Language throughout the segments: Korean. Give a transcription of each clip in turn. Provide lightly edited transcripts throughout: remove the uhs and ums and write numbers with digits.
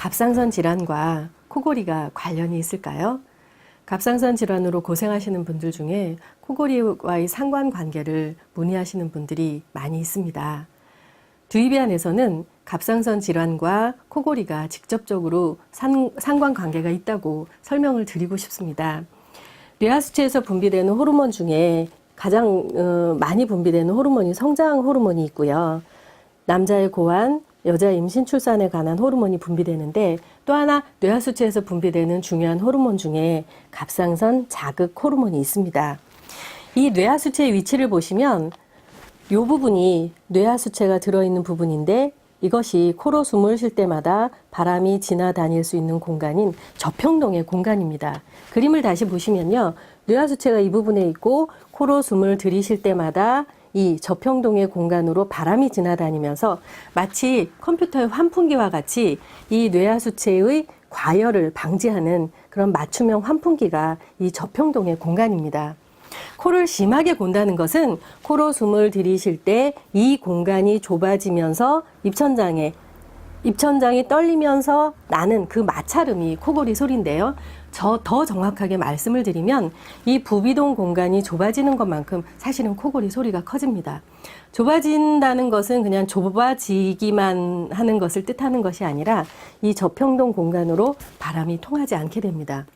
갑상선 질환과 코골이가 관련이 있을까요? 갑상선 질환으로 고생하시는 분들 중에 코골이와의 상관관계를 문의하시는 분들이 많이 있습니다. 두이비안에서는 갑상선 질환과 코골이가 직접적으로 상관관계가 있다고 설명을 드리고 싶습니다. 뇌하수체에서 분비되는 호르몬 중에 가장 많이 분비되는 호르몬이 성장 호르몬이 있고요. 남자의 고환, 여자의 임신 출산에 관한 호르몬이 분비되는데, 또 하나 뇌하수체에서 분비되는 중요한 호르몬 중에 갑상선 자극 호르몬이 있습니다. 이 뇌하수체의 위치를 보시면 이 부분이 뇌하수체가 들어있는 부분인데, 이것이 코로 숨을 쉴 때마다 바람이 지나다닐 수 있는 공간인 저평동의 공간입니다. 그림을 다시 보시면요, 뇌하수체가 이 부분에 있고 코로 숨을 들이쉴 때마다 이 저평동의 공간으로 바람이 지나다니면서 마치 컴퓨터의 환풍기와 같이 이 뇌하수체의 과열을 방지하는 그런 맞춤형 환풍기가 이 저평동의 공간입니다. 코를 심하게 곤다는 것은 코로 숨을 들이쉴 때 이 공간이 좁아지면서 입천장이 떨리면서 나는 그 마찰음이 코골이 소리인데요. 더 정확하게 말씀을 드리면 이 부비동 공간이 좁아지는 것만큼 사실은 코골이 소리가 커집니다. 좁아진다는 것은 그냥 좁아지기만 하는 것을 뜻하는 것이 아니라 이 저평동 공간으로 바람이 통하지 않게 됩니다.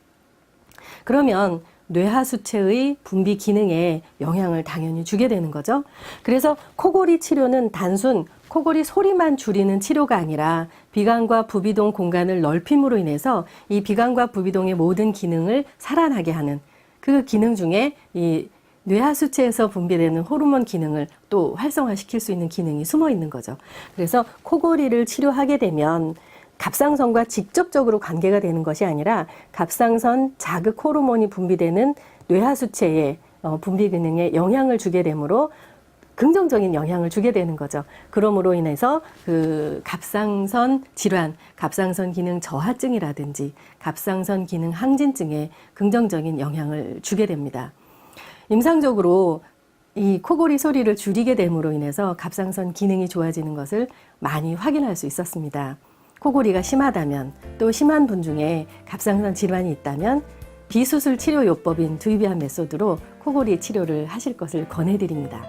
그러면 뇌하수체의 분비 기능에 영향을 당연히 주게 되는 거죠. 그래서 코골이 치료는 단순 코골이 소리만 줄이는 치료가 아니라 비강과 부비동 공간을 넓힘으로 인해서 이 비강과 부비동의 모든 기능을 살아나게 하는 그 기능 중에 이 뇌하수체에서 분비되는 호르몬 기능을 또 활성화시킬 수 있는 기능이 숨어 있는 거죠. 그래서 코골이를 치료하게 되면 갑상선과 직접적으로 관계가 되는 것이 아니라 갑상선 자극 호르몬이 분비되는 뇌하수체의 분비 기능에 영향을 주게 되므로 긍정적인 영향을 주게 되는 거죠. 그러므로 인해서 그 갑상선 질환, 갑상선 기능 저하증이라든지 갑상선 기능 항진증에 긍정적인 영향을 주게 됩니다. 임상적으로 이 코골이 소리를 줄이게 됨으로 인해서 갑상선 기능이 좋아지는 것을 많이 확인할 수 있었습니다. 코골이가 심하다면, 또 심한 분 중에 갑상선 질환이 있다면 비수술 치료 요법인 두이비안 메소드로 코골이 치료를 하실 것을 권해드립니다.